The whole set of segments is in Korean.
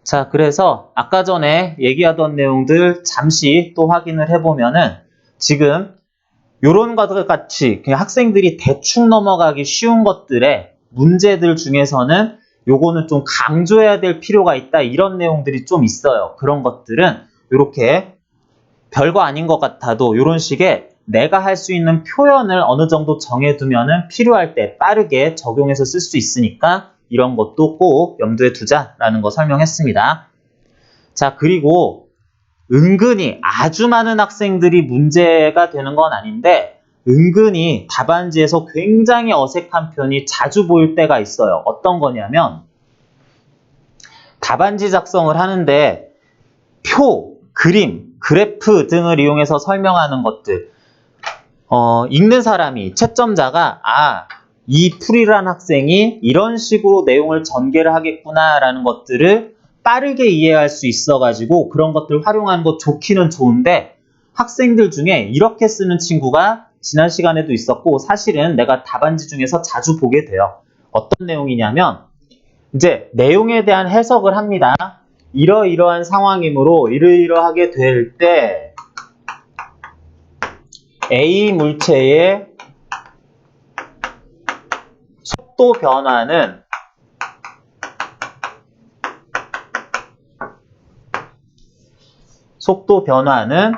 자, 그래서 아까 전에 얘기하던 내용들 잠시 또 확인을 해보면은 지금 요런 것들 같이 그냥 학생들이 대충 넘어가기 쉬운 것들의 문제들 중에서는 요거는 좀 강조해야 될 필요가 있다 이런 내용들이 좀 있어요. 그런 것들은 이렇게 별거 아닌 것 같아도 이런 식의 내가 할 수 있는 표현을 어느 정도 정해두면은 필요할 때 빠르게 적용해서 쓸 수 있으니까 이런 것도 꼭 염두에 두자라는 거 설명했습니다. 자, 그리고 은근히 아주 많은 학생들이 문제가 되는 건 아닌데 은근히 답안지에서 굉장히 어색한 표현이 자주 보일 때가 있어요. 어떤 거냐면 답안지 작성을 하는데 표, 그림, 그래프 등을 이용해서 설명하는 것들 읽는 사람이, 채점자가 이 풀이란 학생이 이런 식으로 내용을 전개를 하겠구나 라는 것들을 빠르게 이해할 수 있어가지고 그런 것들 활용하는 거 좋기는 좋은데 학생들 중에 이렇게 쓰는 친구가 지난 시간에도 있었고 사실은 내가 답안지 중에서 자주 보게 돼요. 어떤 내용이냐면 이제 내용에 대한 해석을 합니다. 이러이러한 상황이므로 이러이러하게 될 때 A 물체의 속도 변화는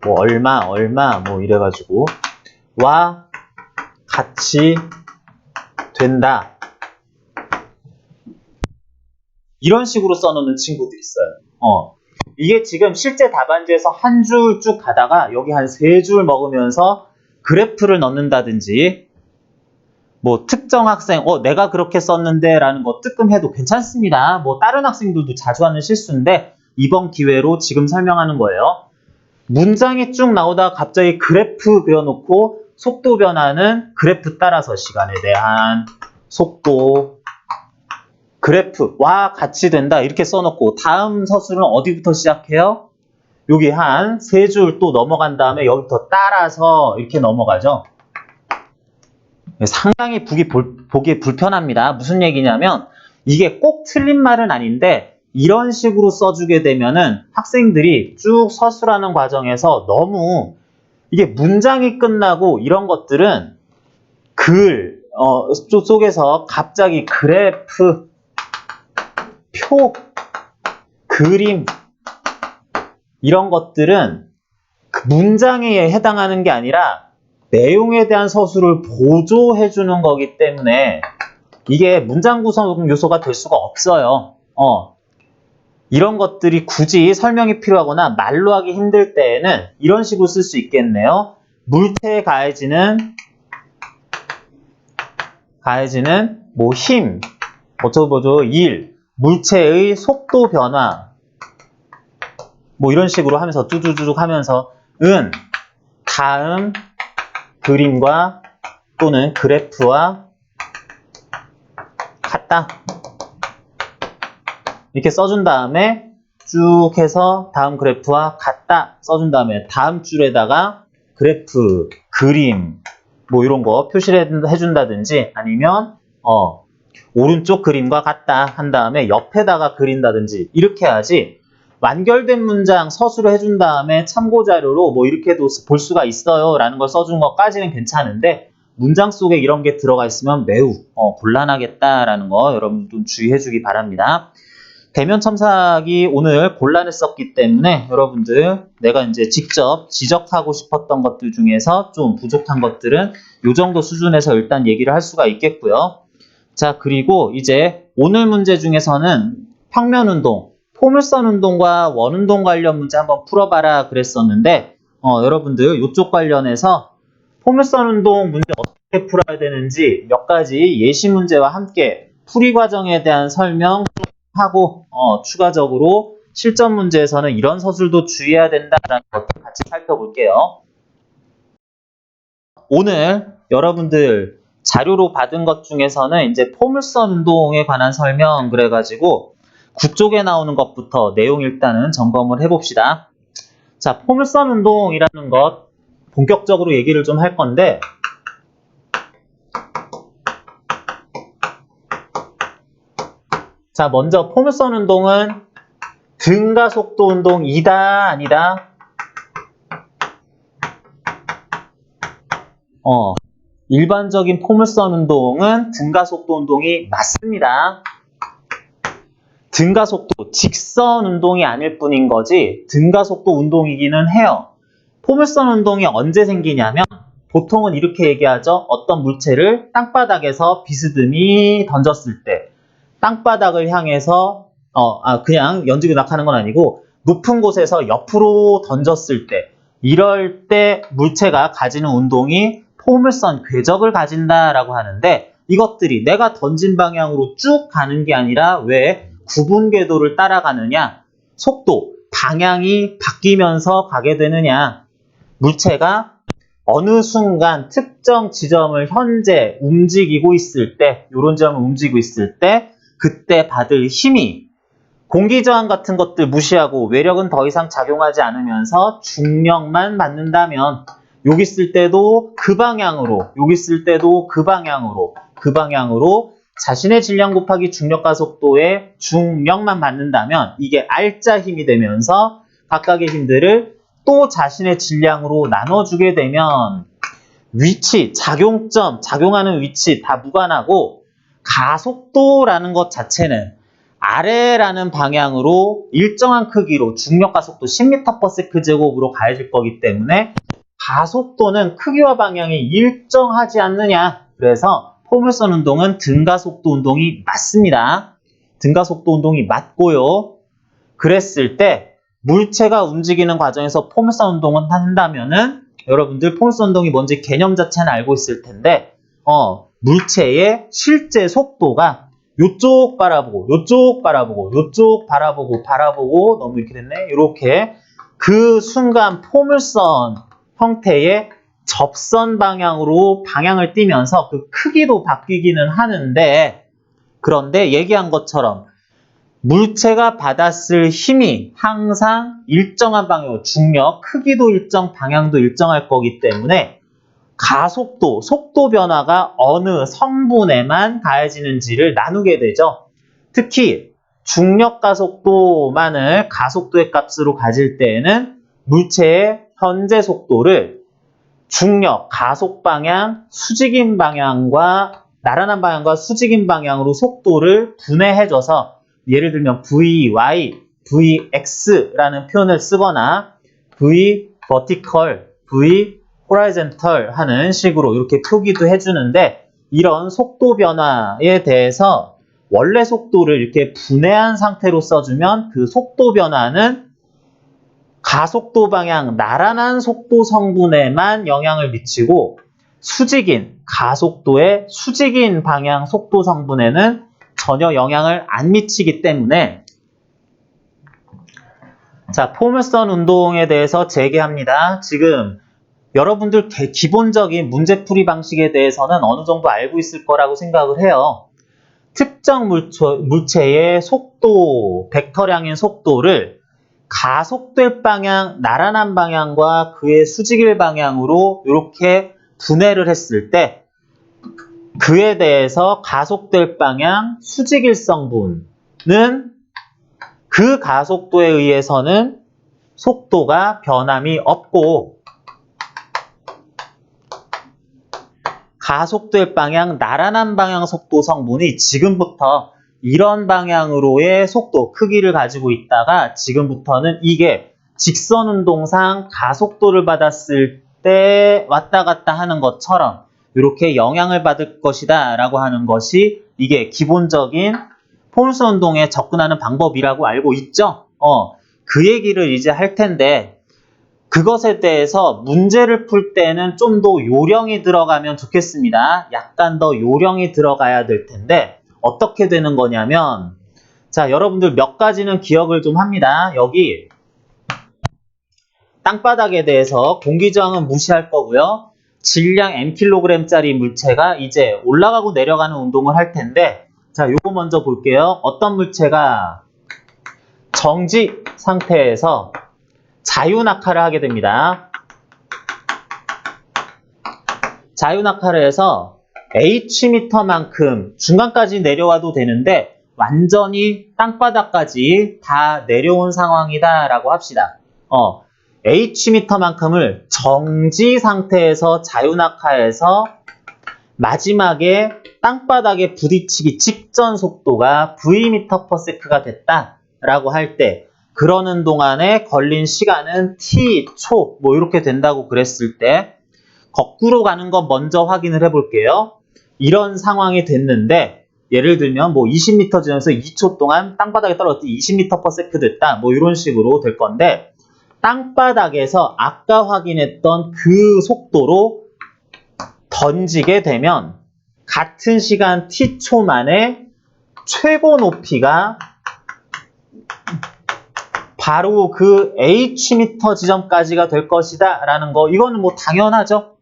뭐 얼마 뭐 이래가지고 와 같이 된다. 이런 식으로 써놓는 친구들이 있어요. 이게 지금 실제 답안지에서 한 줄 쭉 가다가 여기 한 3줄 먹으면서 그래프를 넣는다든지 뭐 특정 학생 내가 그렇게 썼는데 라는 거 뜨끔해도 괜찮습니다. 뭐 다른 학생들도 자주 하는 실수인데 이번 기회로 지금 설명하는 거예요. 문장이 쭉 나오다가 갑자기 그래프 그려놓고 속도 변화는 그래프 따라서 시간에 대한 속도 그래프와 같이 된다 이렇게 써놓고 다음 서술은 어디부터 시작해요? 여기 한 3줄 또 넘어간 다음에 여기부터 따라서 이렇게 넘어가죠. 상당히 보기 불편합니다. 무슨 얘기냐면 이게 꼭 틀린 말은 아닌데 이런 식으로 써주게 되면은 학생들이 쭉 서술하는 과정에서 너무 이게 문장이 끝나고 이런 것들은 글 속에서 갑자기 그래프, 표, 그림 이런 것들은 그 문장에 해당하는 게 아니라 내용에 대한 서술을 보조해주는 거기 때문에 이게 문장 구성 요소가 될 수가 없어요. 이런 것들이 굳이 설명이 필요하거나 말로 하기 힘들 때에는 이런 식으로 쓸 수 있겠네요. 물체에 가해지는 뭐 힘, 어쩌고저쩌고 일, 물체의 속도 변화 뭐 이런 식으로 하면서 쭈쭈쭈 하면서 다음 그림과 또는 그래프와 같다. 이렇게 써준 다음에 쭉 해서 다음 그래프와 같다 써준 다음에 다음 줄에다가 그래프, 그림 뭐 이런 거 표시를 해준다든지 아니면 오른쪽 그림과 같다 한 다음에 옆에다가 그린다든지 이렇게 해야지 완결된 문장 서술을 해준 다음에 참고자료로 뭐 이렇게도 볼 수가 있어요 라는 걸 써준 것까지는 괜찮은데 문장 속에 이런 게 들어가 있으면 매우 곤란하겠다라는 거 여러분 좀 주의해 주기 바랍니다. 대면 첨삭이 오늘 곤란했었기 때문에 여러분들 내가 이제 직접 지적하고 싶었던 것들 중에서 좀 부족한 것들은 이 정도 수준에서 일단 얘기를 할 수가 있겠고요. 자, 그리고 이제 오늘 문제 중에서는 평면운동, 포물선 운동과 원운동 관련 문제 한번 풀어봐라 그랬었는데 여러분들 이쪽 관련해서 포물선 운동 문제 어떻게 풀어야 되는지 몇 가지 예시 문제와 함께 풀이 과정에 대한 설명 하고 추가적으로 실전 문제에서는 이런 서술도 주의해야 된다라는 것들 같이 살펴볼게요. 오늘 여러분들 자료로 받은 것 중에서는 이제 포물선 운동에 관한 설명 그래가지고 9쪽에 나오는 것부터 내용 일단은 점검을 해봅시다. 자, 포물선 운동이라는 것 본격적으로 얘기를 좀 할 건데 자, 먼저 포물선 운동은 등가속도 운동이다, 아니다? 일반적인 포물선 운동은 등가속도 운동이 맞습니다. 등가속도, 직선 운동이 아닐 뿐인 거지 등가속도 운동이기는 해요. 포물선 운동이 언제 생기냐면 보통은 이렇게 얘기하죠. 어떤 물체를 땅바닥에서 비스듬히 던졌을 때, 땅바닥을 향해서 그냥 연지고 낙하는 건 아니고 높은 곳에서 옆으로 던졌을 때, 이럴 때 물체가 가지는 운동이 포물선 궤적을 가진다라고 하는데, 이것들이 내가 던진 방향으로 쭉 가는 게 아니라 왜 구분 궤도를 따라가느냐, 속도, 방향이 바뀌면서 가게 되느냐, 물체가 어느 순간 특정 지점을 현재 움직이고 있을 때, 이런 지점을 움직이고 있을 때 그때 받을 힘이 공기저항 같은 것들 무시하고 외력은 더 이상 작용하지 않으면서 중력만 받는다면, 여기 있을 때도 그 방향으로, 여기 있을 때도 그 방향으로, 그 방향으로 자신의 질량 곱하기 중력 가속도의 중력만 받는다면 이게 R자 힘이 되면서 각각의 힘들을 또 자신의 질량으로 나눠주게 되면 위치, 작용점, 작용하는 위치 다 무관하고 가속도라는 것 자체는 아래라는 방향으로 일정한 크기로 중력 가속도 10m/s 제곱으로 가해질 거기 때문에 가속도는 크기와 방향이 일정하지 않느냐. 그래서 포물선 운동은 등가속도 운동이 맞습니다. 등가속도 운동이 맞고요. 그랬을 때 물체가 움직이는 과정에서 포물선 운동을 한다면은 여러분들 포물선 운동이 뭔지 개념 자체는 알고 있을 텐데 물체의 실제 속도가 요쪽 바라보고 요쪽 바라보고 요쪽 바라보고 너무 이렇게 됐네. 이렇게 그 순간 포물선 형태의 접선 방향으로 방향을 띠면서 그 크기도 바뀌기는 하는데, 그런데 얘기한 것처럼 물체가 받았을 힘이 항상 일정한 방향으로, 중력, 크기도 일정, 방향도 일정할 거기 때문에 가속도, 속도 변화가 어느 성분에만 가해지는지를 나누게 되죠. 특히 중력 가속도만을 가속도의 값으로 가질 때에는 물체의 현재 속도를 중력, 가속 방향, 수직인 방향과 나란한 방향과 수직인 방향으로 속도를 분해해줘서 예를 들면 VY, VX라는 표현을 쓰거나 V vertical, V horizontal 하는 식으로 이렇게 표기도 해주는데, 이런 속도 변화에 대해서 원래 속도를 이렇게 분해한 상태로 써주면 그 속도 변화는 가속도 방향, 나란한 속도 성분에만 영향을 미치고 수직인, 가속도의 수직인 방향 속도 성분에는 전혀 영향을 안 미치기 때문에, 자, 포물선 운동에 대해서 재개합니다. 지금 여러분들 기본적인 문제풀이 방식에 대해서는 어느 정도 알고 있을 거라고 생각을 해요. 특정 물체의 속도, 벡터량인 속도를 가속될 방향, 나란한 방향과 그의 수직일 방향으로 이렇게 분해를 했을 때 그에 대해서 가속될 방향, 수직일 성분은 그 가속도에 의해서는 속도가 변함이 없고, 가속될 방향, 나란한 방향 속도 성분이 지금부터 이런 방향으로의 속도, 크기를 가지고 있다가 지금부터는 이게 직선 운동상 가속도를 받았을 때 왔다 갔다 하는 것처럼 이렇게 영향을 받을 것이다 라고 하는 것이 이게 기본적인 포물선 운동에 접근하는 방법이라고 알고 있죠? 그 얘기를 이제 할 텐데, 그것에 대해서 문제를 풀 때는 좀 더 요령이 들어가면 좋겠습니다. 약간 더 요령이 들어가야 될 텐데 어떻게 되는 거냐면, 자, 여러분들 몇 가지는 기억을 좀 합니다. 여기 땅바닥에 대해서 공기저항은 무시할 거고요. 질량 mkg짜리 물체가 이제 올라가고 내려가는 운동을 할 텐데, 자, 요거 먼저 볼게요. 어떤 물체가 정지 상태에서 자유낙하를 하게 됩니다. 자유낙하를 해서 Hm만큼 중간까지 내려와도 되는데 완전히 땅바닥까지 다 내려온 상황이다 라고 합시다. H미터만큼을 정지 상태에서 자유낙하해서 마지막에 땅바닥에 부딪히기 직전 속도가 Vm/s가 됐다라고 할 때 그러는 동안에 걸린 시간은 T초 뭐 이렇게 된다고 그랬을 때 거꾸로 가는 건 먼저 확인을 해볼게요. 이런 상황이 됐는데 예를 들면 뭐 20m 지점에서 2초 동안 땅바닥에 떨어졌더니 20m/s 됐다 뭐 이런 식으로 될 건데 땅바닥에서 아까 확인했던 그 속도로 던지게 되면 같은 시간 t초 만에 최고 높이가 바로 그 h미터 지점까지가 될 것이다 라는 거, 이거는 뭐 당연하죠.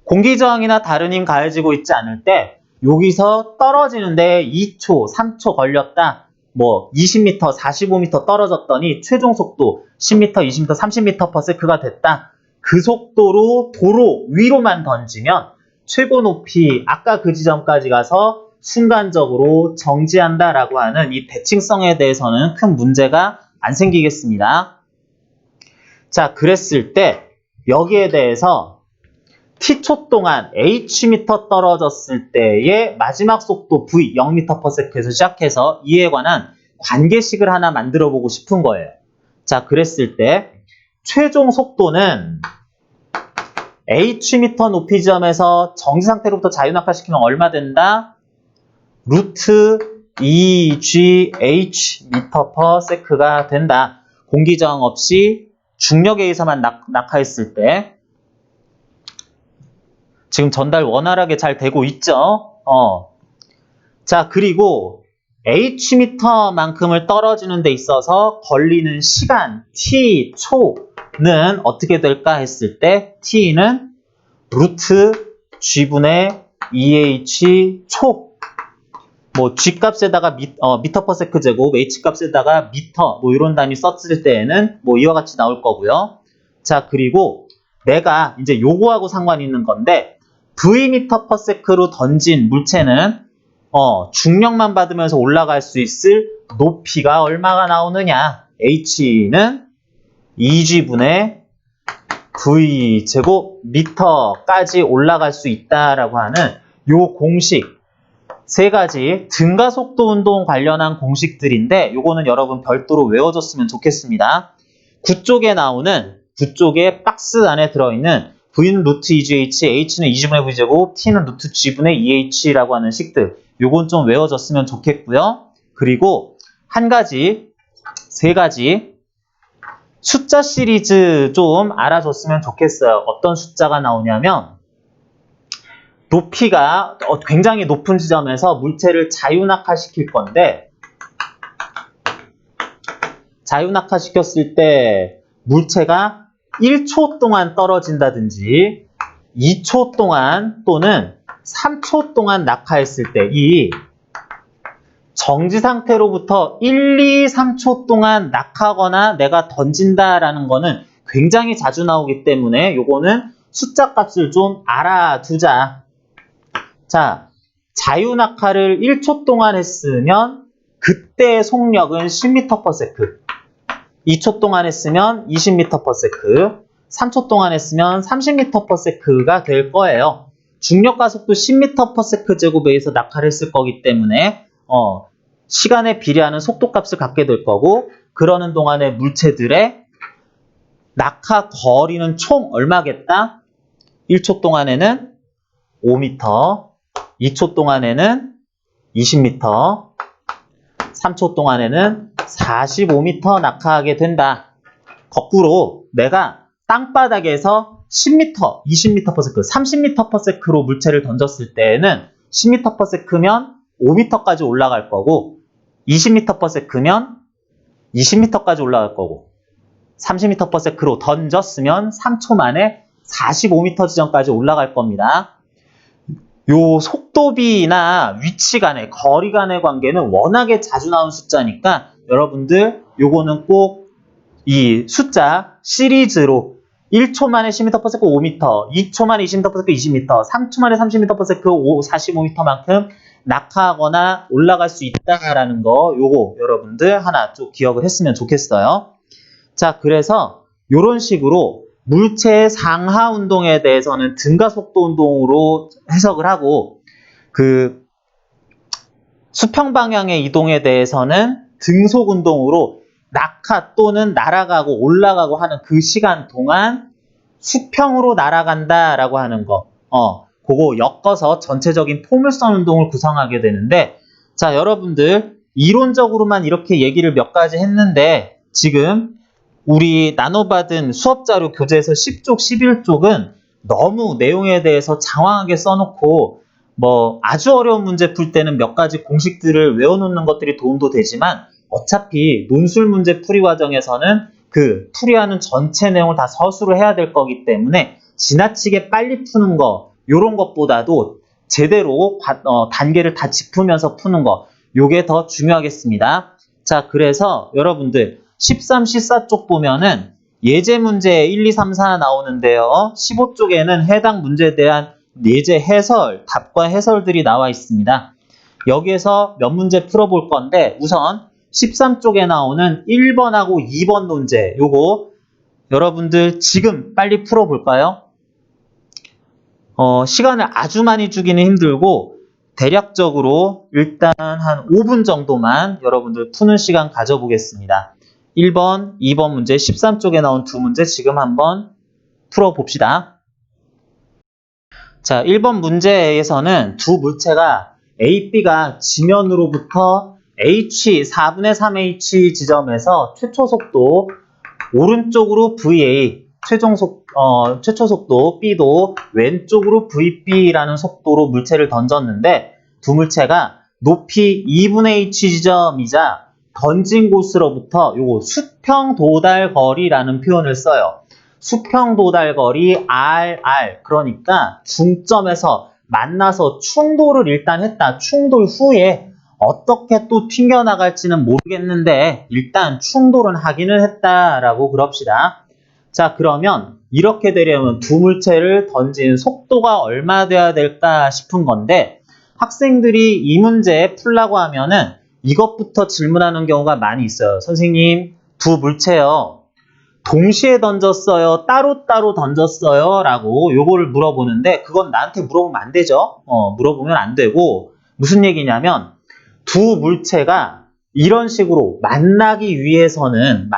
공기저항이나 다른 힘 가해지고 있지 않을 때 여기서 떨어지는데 2초, 3초 걸렸다. 뭐 20m, 45m 떨어졌더니 최종 속도 10m, 20m, 30m/s가 됐다. 그 속도로 도로 위로만 던지면 최고 높이 아까 그 지점까지 가서 순간적으로 정지한다라고 하는 이 대칭성에 대해서는 큰 문제가 안 생기겠습니다. 자, 그랬을 때 여기에 대해서 t초 동안 h미터 떨어졌을 때의 마지막 속도 v 0m/s에서 시작해서 이에 관한 관계식을 하나 만들어 보고 싶은 거예요. 자, 그랬을 때 최종 속도는 h미터 높이 지점에서 정지 상태로부터 자유낙하시키면 얼마 된다? 루트 2gh m/s가 된다. 공기저항 없이 중력에 의해서만 낙하했을 때. 지금 전달 원활하게 잘 되고 있죠? 자, 그리고 h미터만큼을 떨어지는 데 있어서 걸리는 시간 t초는 어떻게 될까 했을 때 t는 루트 g분의 2h 초, 뭐 g 값에다가 미터/s 제곱, h 값에다가 미터 뭐 이런 단위 썼을 때에는 뭐 이와 같이 나올 거고요. 자, 그리고 내가 이제 요거하고 상관이 있는 건데 Vm/s로 던진 물체는 중력만 받으면서 올라갈 수 있을 높이가 얼마가 나오느냐? h는 2g분의 v 제곱 미터까지 올라갈 수 있다라고 하는 요 공식 세 가지 등가속도 운동 관련한 공식들인데 요거는 여러분 별도로 외워줬으면 좋겠습니다. 9쪽에 나오는 9쪽의 박스 안에 들어있는 V는 루트 2gh, H는 2g분의 V제곱, T는 루트 G분의 2H라고 하는 식들. 요건 좀 외워졌으면 좋겠고요. 그리고 한 가지, 세 가지 숫자 시리즈 좀 알아줬으면 좋겠어요. 어떤 숫자가 나오냐면 높이가 굉장히 높은 지점에서 물체를 자유낙하시킬 건데 자유낙하시켰을 때 물체가 1초 동안 떨어진다든지 2초 동안 또는 3초 동안 낙하했을 때 이 정지 상태로부터 1, 2, 3초 동안 낙하거나 내가 던진다라는 거는 굉장히 자주 나오기 때문에 요거는 숫자 값을 좀 알아두자. 자, 자유낙하를 1초 동안 했으면 그때의 속력은 10m/s, 2초 동안 했으면 20m/s, 3초 동안 했으면 30m/s가 될 거예요. 중력 가속도 10m/s 제곱에 의해서 낙하를 했을 거기 때문에 시간에 비례하는 속도값을 갖게 될 거고 그러는 동안의 물체들의 낙하 거리는 총 얼마겠다? 1초 동안에는 5m, 2초 동안에는 20m, 3초 동안에는 45m 낙하하게 된다. 거꾸로 내가 땅바닥에서 10m, 20m/s, 30m/s로 물체를 던졌을 때에는 10m/s면 5m까지 올라갈 거고 20m/s면 20m까지 올라갈 거고 30m/s로 던졌으면 3초 만에 45m 지점까지 올라갈 겁니다. 요 속도비나 위치 간의 거리 간의 관계는 워낙에 자주 나온 숫자니까 여러분들 요거는 꼭 이 숫자 시리즈로 1초 만에 10m/s 5m, 2초 만에 20m/s 20m, 3초 만에 30m/s 45m만큼 낙하하거나 올라갈 수 있다라는 거 요거 여러분들 하나 좀 기억을 했으면 좋겠어요. 자, 그래서 이런 식으로 물체의 상하 운동에 대해서는 등가속도 운동으로 해석을 하고 그 수평 방향의 이동에 대해서는 등속 운동으로 낙하 또는 날아가고 올라가고 하는 그 시간 동안 수평으로 날아간다라고 하는 거. 그거 엮어서 전체적인 포물선 운동을 구성하게 되는데, 자, 여러분들 이론적으로만 이렇게 얘기를 몇 가지 했는데 지금 우리 나눠받은 수업자료 교재에서 10쪽, 11쪽은 너무 내용에 대해서 장황하게 써놓고 뭐 아주 어려운 문제 풀 때는 몇 가지 공식들을 외워놓는 것들이 도움도 되지만 어차피 논술 문제 풀이 과정에서는 그 풀이하는 전체 내용을 다 서술을 해야 될 거기 때문에 지나치게 빨리 푸는 거 요런 것보다도 제대로 단계를 다 짚으면서 푸는 거 요게 더 중요하겠습니다. 자, 그래서 여러분들 13, 14쪽 보면은 예제 문제 1, 2, 3, 4 나오는데요. 15쪽에는 해당 문제에 대한 예제 해설, 답과 해설들이 나와 있습니다. 여기에서 몇 문제 풀어볼 건데 우선 13쪽에 나오는 1번하고 2번 문제 요거 여러분들 지금 빨리 풀어볼까요? 시간을 아주 많이 주기는 힘들고 대략적으로 일단 한 5분 정도만 여러분들 푸는 시간 가져보겠습니다. 1번, 2번 문제 13쪽에 나온 두 문제 지금 한번 풀어봅시다. 자, 1번 문제에서는 두 물체가 A, B가 지면으로부터 H, 4분의 3H 지점에서 최초 속도 오른쪽으로 VA, 최초 속도 B도 왼쪽으로 VB라는 속도로 물체를 던졌는데 두 물체가 높이 2분의 H 지점이자 던진 곳으로부터 요거 수평 도달 거리라는 표현을 써요. 수평 도달 거리 RR 그러니까 중점에서 만나서 충돌을 일단 했다. 충돌 후에 어떻게 또 튕겨나갈지는 모르겠는데 일단 충돌은 하기는 했다라고 그럽시다. 자, 그러면 이렇게 되려면 두 물체를 던진 속도가 얼마 돼야 될까 싶은 건데 학생들이 이 문제 풀라고 하면은 이것부터 질문하는 경우가 많이 있어요. 선생님, 두 물체요. 동시에 던졌어요? 따로따로 던졌어요? 라고 요거를 물어보는데 그건 나한테 물어보면 안 되죠. 물어보면 안 되고 무슨 얘기냐면 두 물체가 이런 식으로 만나기 위해서는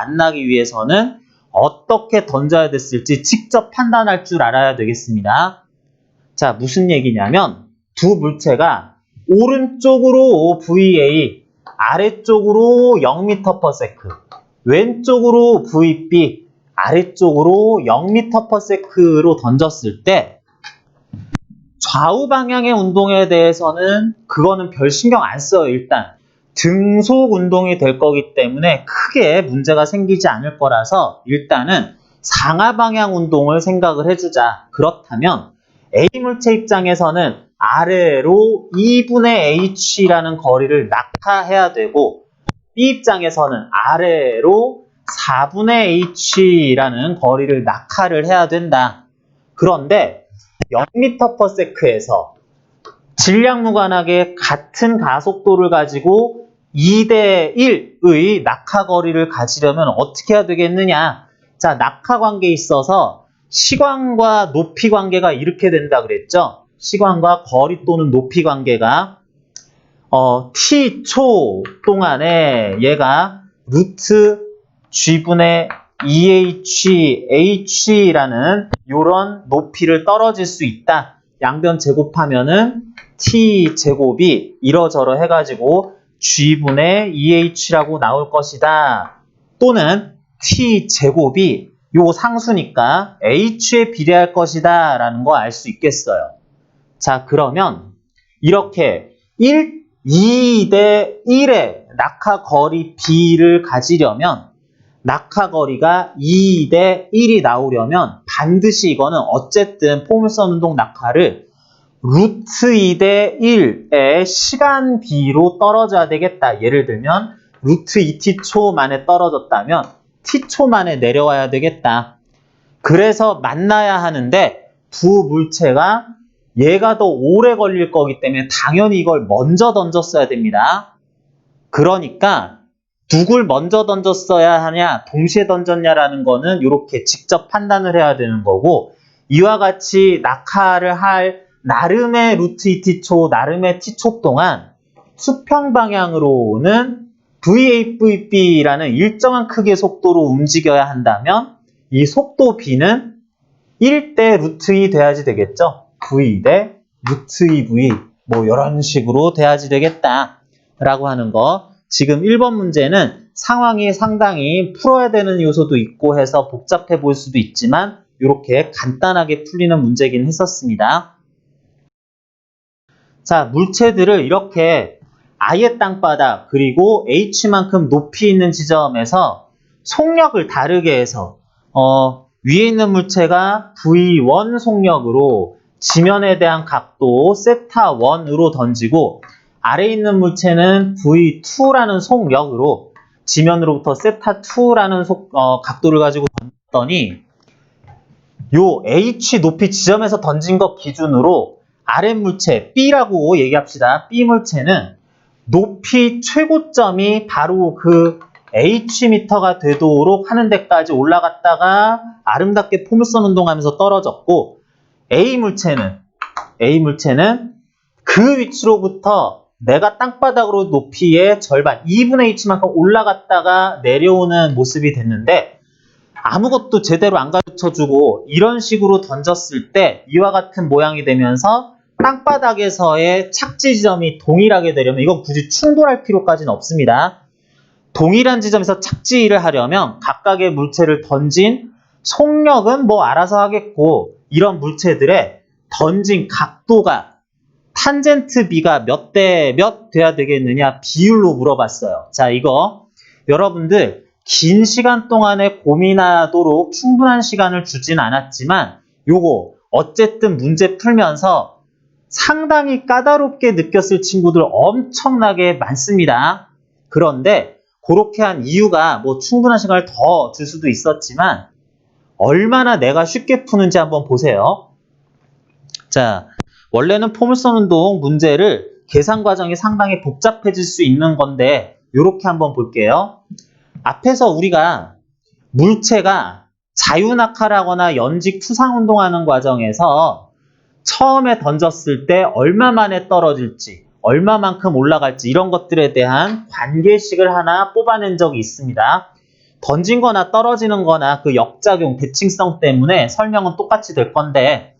어떻게 던져야 됐을지 직접 판단할 줄 알아야 되겠습니다. 자, 무슨 얘기냐면 두 물체가 오른쪽으로 VA, 아래쪽으로 0m/s, 왼쪽으로 VB, 아래쪽으로 0m/s로 던졌을 때 좌우 방향의 운동에 대해서는 그거는 별 신경 안 써요. 일단 등속 운동이 될 거기 때문에 크게 문제가 생기지 않을 거라서 일단은 상하 방향 운동을 생각을 해주자. 그렇다면 A 물체 입장에서는 아래로 2분의 H라는 거리를 낙하해야 되고 B 입장에서는 아래로 4분의 H라는 거리를 낙하를 해야 된다. 그런데 0m/s에서 질량 무관하게 같은 가속도를 가지고 2대 1의 낙하 거리를 가지려면 어떻게 해야 되겠느냐? 자, 낙하 관계에 있어서 시간과 높이 관계가 이렇게 된다 그랬죠? 시간과 거리 또는 높이 관계가 t초 동안에 얘가 루트 g분의 2h라는 이런 높이를 떨어질 수 있다. 양변 제곱하면은 t제곱이 이러저러 해가지고 g분의 2h라고 나올 것이다. 또는 t제곱이 요 상수니까 h에 비례할 것이다 라는 거 알 수 있겠어요. 자, 그러면 이렇게 2대 1의 낙하 거리 b를 가지려면 낙하 거리가 2대 1이 나오려면 반드시 이거는 어쨌든 포물선 운동 낙하를 루트 2대 1의 시간 b로 떨어져야 되겠다. 예를 들면 루트 2t초 만에 떨어졌다면 t초 만에 내려와야 되겠다. 그래서 만나야 하는데 두 물체가 얘가 더 오래 걸릴 거기 때문에 당연히 이걸 먼저 던졌어야 됩니다. 그러니까 누굴 먼저 던졌어야 하냐, 동시에 던졌냐라는 거는 이렇게 직접 판단을 해야 되는 거고, 이와 같이 낙하를 할 나름의 루트 2t초, 나름의 t초 동안 수평 방향으로는 VAVB라는 일정한 크기의 속도로 움직여야 한다면 이 속도 B는 1대 루트 2 돼야지 되겠죠. V 대 루트 2V 뭐 이런 식으로 돼야지 되겠다라고 하는 거. 지금 1번 문제는 상황이 상당히 풀어야 되는 요소도 있고 해서 복잡해 보일 수도 있지만 이렇게 간단하게 풀리는 문제긴 했었습니다. 자, 물체들을 이렇게 아예 땅바닥 그리고 H만큼 높이 있는 지점에서 속력을 다르게 해서 위에 있는 물체가 V1 속력으로 지면에 대한 각도 세타1으로 던지고 아래에 있는 물체는 V2라는 속력으로 지면으로부터 세타2라는 각도를 가지고 던졌더니 요 H 높이 지점에서 던진 것 기준으로 아래 물체 B라고 얘기합시다. B 물체는 높이 최고점이 바로 그 H미터가 되도록 하는 데까지 올라갔다가 아름답게 포물선 운동하면서 떨어졌고 A 물체는 그 위치로부터 내가 땅바닥으로 높이의 절반 2분의 H만큼 올라갔다가 내려오는 모습이 됐는데 아무것도 제대로 안 가르쳐주고 이런 식으로 던졌을 때 이와 같은 모양이 되면서 땅바닥에서의 착지 지점이 동일하게 되려면 이건 굳이 충돌할 필요까지는 없습니다. 동일한 지점에서 착지를 하려면 각각의 물체를 던진 속력은 뭐 알아서 하겠고 이런 물체들의 던진 각도가 탄젠트 B가 몇 대 몇 돼야 되겠느냐 비율로 물어봤어요. 자, 이거 여러분들 긴 시간 동안에 고민하도록 충분한 시간을 주진 않았지만 요거 어쨌든 문제 풀면서 상당히 까다롭게 느꼈을 친구들 엄청나게 많습니다. 그런데 그렇게 한 이유가 뭐 충분한 시간을 더 줄 수도 있었지만 얼마나 내가 쉽게 푸는지 한번 보세요. 자, 원래는 포물선 운동 문제를 계산 과정이 상당히 복잡해질 수 있는 건데 이렇게 한번 볼게요. 앞에서 우리가 물체가 자유낙하라거나 연직 투상운동하는 과정에서 처음에 던졌을 때 얼마 만에 떨어질지 얼마만큼 올라갈지 이런 것들에 대한 관계식을 하나 뽑아낸 적이 있습니다. 던진 거나 떨어지는 거나 그 역작용, 대칭성 때문에 설명은 똑같이 될 건데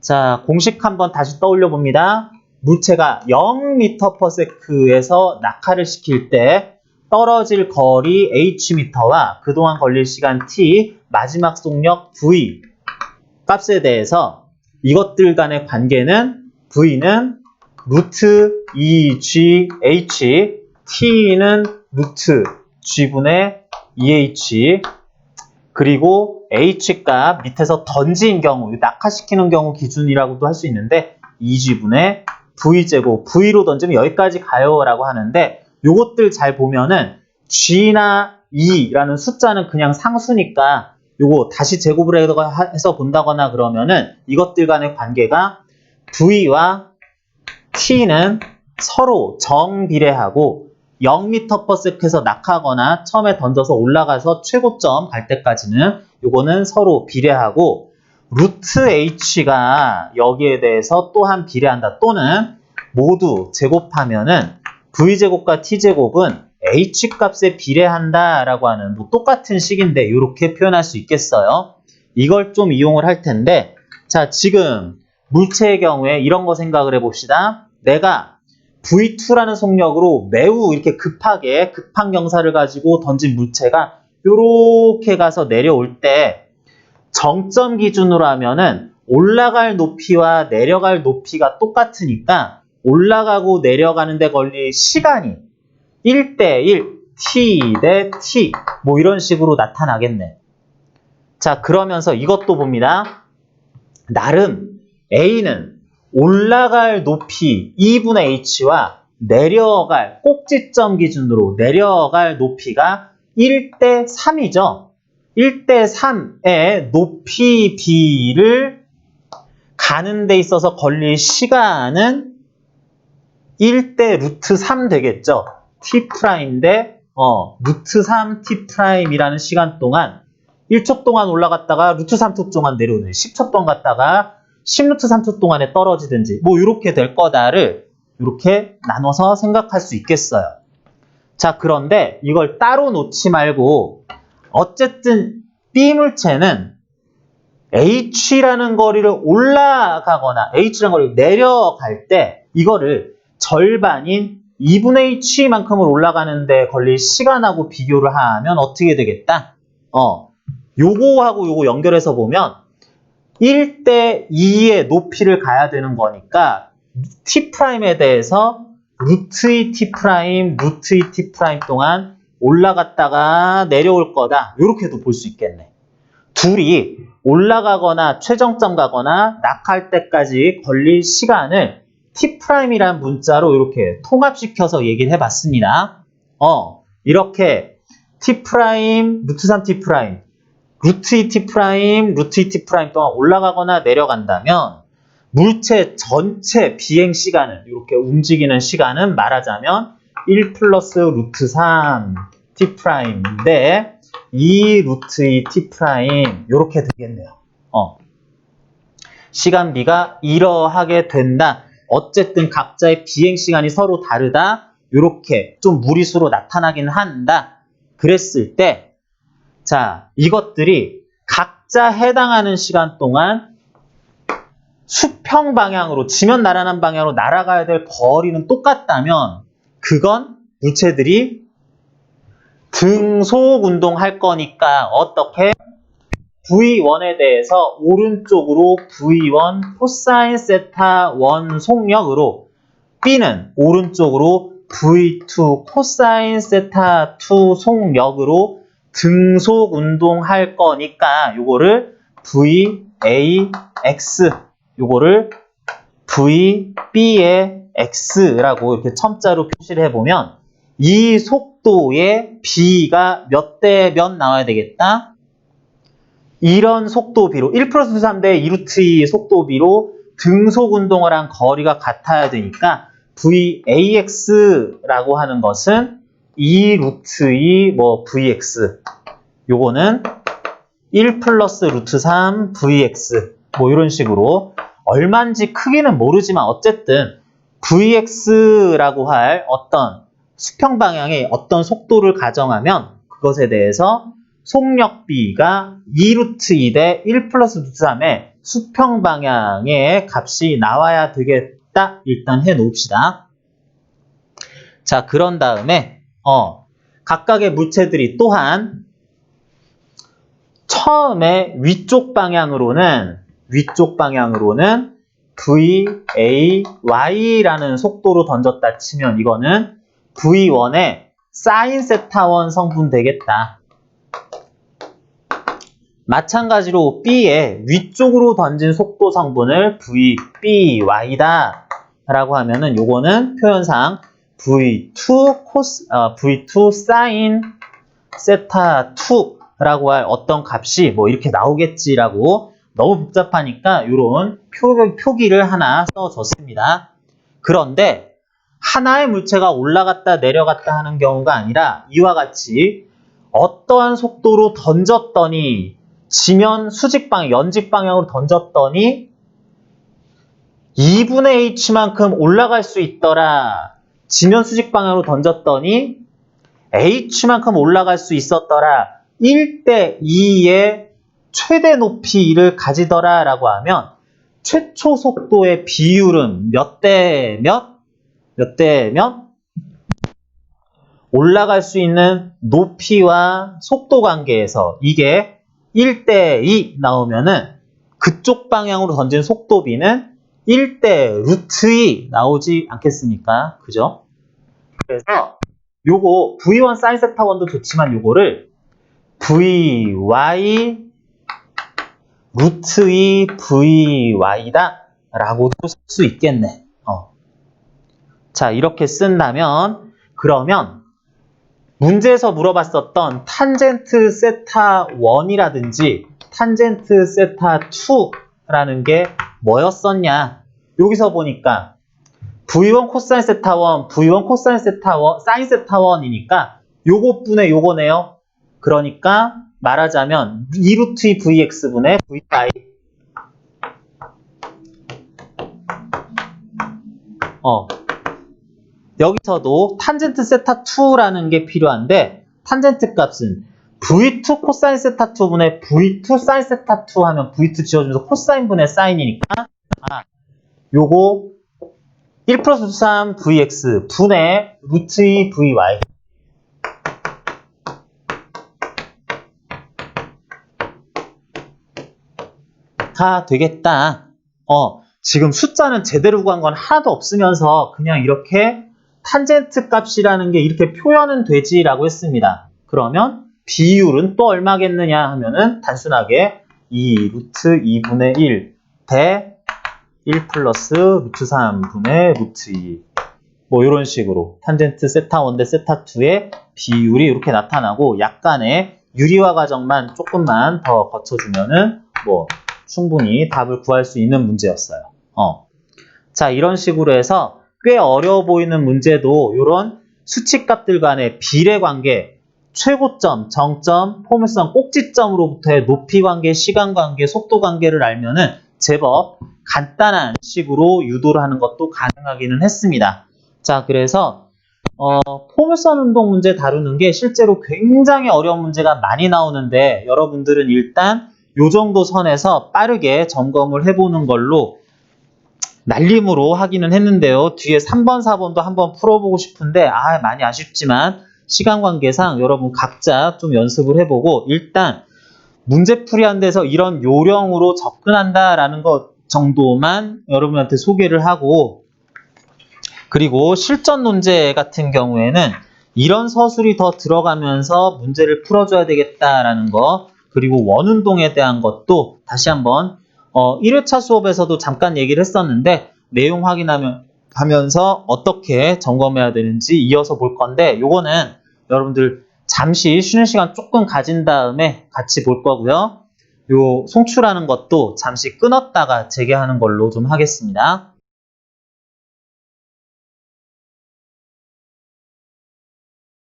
자, 공식 한번 다시 떠올려 봅니다. 물체가 0m/s에서 낙하를 시킬 때 떨어질 거리 hm와 그동안 걸릴 시간 t, 마지막 속력 v 값에 대해서 이것들 간의 관계는 v는 루트 2gh, t는 루트 g분의 2h, 그리고 h값 밑에서 던진 경우, 낙하시키는 경우 기준이라고도 할 수 있는데 2g분의 v제곱, v로 던지면 여기까지 가요 라고 하는데 요것들 잘 보면은 g나 2라는 숫자는 그냥 상수니까 요거 다시 제곱을 해서 본다거나 그러면은 이것들 간의 관계가 v와 t는 서로 정비례하고 0m/s에서 낙하거나 처음에 던져서 올라가서 최고점 갈 때까지는 요거는 서로 비례하고 루트 h가 여기에 대해서 또한 비례한다. 또는 모두 제곱하면은 v제곱과 t제곱은 h값에 비례한다라고 하는 뭐 똑같은 식인데 이렇게 표현할 수 있겠어요. 이걸 좀 이용을 할 텐데 자, 지금 물체의 경우에 이런 거 생각을 해봅시다. 내가 V2라는 속력으로 매우 이렇게 급한 경사를 가지고 던진 물체가 이렇게 가서 내려올 때 정점 기준으로 하면은 올라갈 높이와 내려갈 높이가 똑같으니까 올라가고 내려가는 데 걸릴 시간이 1대1, t 대 t 뭐 이런 식으로 나타나겠네. 자, 그러면서 이것도 봅니다. 나름 A는 올라갈 높이 2분의 h와 내려갈 꼭지점 기준으로 내려갈 높이가 1대3이죠. 1대3의 높이 B를 가는 데 있어서 걸릴 시간은 1대 루트 3 되겠죠. t 대 루트 3 t이라는 시간 동안 1초 동안 올라갔다가 루트 3초 동안 내려오는 10초 동안 갔다가 10루트 3초 동안에 떨어지든지 뭐 이렇게 될 거다를 이렇게 나눠서 생각할 수 있겠어요. 자, 그런데 이걸 따로 놓지 말고 어쨌든 B 물체는 H라는 거리를 올라가거나 H라는 거리를 내려갈 때 이거를 절반인 2분의 H만큼을 올라가는데 걸릴 시간하고 비교를 하면 어떻게 되겠다? 요거하고 요거 연결해서 보면 1대 2의 높이를 가야 되는 거니까 T'에 대해서 루트 2 T', 루트 2 T' 동안 올라갔다가 내려올 거다. 이렇게도 볼 수 있겠네. 둘이 올라가거나 최정점 가거나 낙할 때까지 걸릴 시간을 T'이라는 문자로 이렇게 통합시켜서 얘기를 해봤습니다. 이렇게 T', 루트 3 T', 루트 2 T', 루트 2 T' 동안 올라가거나 내려간다면 물체 전체 비행 시간을 이렇게 움직이는 시간은 말하자면 1 플러스 루트 3 T'인데 2 루트 2 T' 이렇게 되겠네요. 시간비가 이러하게 된다. 어쨌든 각자의 비행 시간이 서로 다르다. 이렇게 좀 무리수로 나타나긴 한다. 그랬을 때 자, 이것들이 각자 해당하는 시간 동안 수평 방향으로, 지면 나란한 방향으로 날아가야 될 거리는 똑같다면 그건 물체들이 등속 운동할 거니까 어떻게? V1에 대해서 오른쪽으로 V1 코사인 세타 1 속력으로 B는 오른쪽으로 V2 코사인 세타 2 속력으로 등속 운동할 거니까 요거를 VAX 요거를 VB의 X라고 이렇게 첨자로 표시를 해보면 이 속도의 B가 몇 대 몇 나와야 되겠다? 이런 속도비로 1 플러스 3대 2루트 2 속도비로 등속 운동을 한 거리가 같아야 되니까 VAX라고 하는 것은 2루트 2 VX 요거는 1 플러스 루트 3 VX 뭐 이런 식으로 얼마인지 크기는 모르지만 어쨌든 VX라고 할 어떤 수평 방향의 어떤 속도를 가정하면 그것에 대해서 속력비가 2루트 2 대 1 플러스 루트 3의 수평 방향의 값이 나와야 되겠다. 일단 해 놓읍시다. 자, 그런 다음에 각각의 물체들이 또한 처음에 위쪽 방향으로는 VAY라는 속도로 던졌다 치면 이거는 V1의 사인 세타 1 성분 되겠다. 마찬가지로 B의 위쪽으로 던진 속도 성분을 VBY다 라고 하면은 요거는 표현상 V2 사인 세타 2라고 할 어떤 값이 뭐 이렇게 나오겠지라고 너무 복잡하니까 이런 표기를 하나 써줬습니다. 그런데 하나의 물체가 올라갔다 내려갔다 하는 경우가 아니라 이와 같이 어떠한 속도로 던졌더니 지면 수직 방향, 연직 방향으로 던졌더니 2분의 h만큼 올라갈 수 있더라. 지면 수직 방향으로 던졌더니 h만큼 올라갈 수 있었더라. 1대 2의 최대 높이를 가지더라 라고 하면 최초 속도의 비율은 몇 대 몇? 몇 대 몇? 올라갈 수 있는 높이와 속도 관계에서 이게 1대 2 나오면은 그쪽 방향으로 던진 속도비는 1대 루트 2 나오지 않겠습니까? 그죠? 그래서 요거 V1 사인 세타 1도 좋지만 요거를 VY 루트 2 VY다 라고도 쓸 수 있겠네. 자, 이렇게 쓴다면 그러면 문제에서 물어봤었던 탄젠트 세타 1이라든지 탄젠트 세타 2라는 게 뭐였었냐? 여기서 보니까 V1 코사인 세타 1, V1 코사인 세타 1, 사인 세타 1이니까 요것분의 요거네요. 그러니까 말하자면 2루트 Vx분의 V파이. 여기서도 탄젠트 세타 2라는 게 필요한데 탄젠트 값은 V2 코사인 세타 2분의 V2 사인 세타 2 하면 V2 지워주면서 코사인 분의 사인이니까 요거 1 플러스 3 Vx 분의 루트 2 Vy 가 되겠다. 지금 숫자는 제대로 구한 건 하나도 없으면서 그냥 이렇게 탄젠트 값이라는 게 이렇게 표현은 되지라고 했습니다. 그러면 비율은 또 얼마겠느냐 하면은 단순하게 2 루트 2분의 1 대 1 플러스 루트 3분의 루트 2 뭐 이런 식으로 탄젠트 세타 1 대 세타 2의 비율이 이렇게 나타나고 약간의 유리화 과정만 조금만 더 거쳐주면은 뭐 충분히 답을 구할 수 있는 문제였어요. 자, 이런 식으로 해서 꽤 어려워 보이는 문제도 이런 수치값들 간의 비례 관계, 최고점, 정점, 포물선 꼭지점으로부터의 높이 관계, 시간 관계, 속도 관계를 알면은 제법 간단한 식으로 유도를 하는 것도 가능하기는 했습니다. 자, 그래서 포물선 운동 문제 다루는 게 실제로 굉장히 어려운 문제가 많이 나오는데 여러분들은 일단 요 정도 선에서 빠르게 점검을 해보는 걸로 날림으로 하기는 했는데요. 뒤에 3번, 4번도 한번 풀어보고 싶은데 많이 아쉽지만 시간 관계상 여러분 각자 좀 연습을 해보고 일단 문제풀이한 데서 이런 요령으로 접근한다라는 것 정도만 여러분한테 소개를 하고 그리고 실전 문제 같은 경우에는 이런 서술이 더 들어가면서 문제를 풀어줘야 되겠다라는 거 그리고 원운동에 대한 것도 다시 한번 1회차 수업에서도 잠깐 얘기를 했었는데 내용 확인하면서 어떻게 점검해야 되는지 이어서 볼 건데 요거는 여러분들 잠시 쉬는 시간 조금 가진 다음에 같이 볼 거고요. 요 송출하는 것도 잠시 끊었다가 재개하는 걸로 좀 하겠습니다.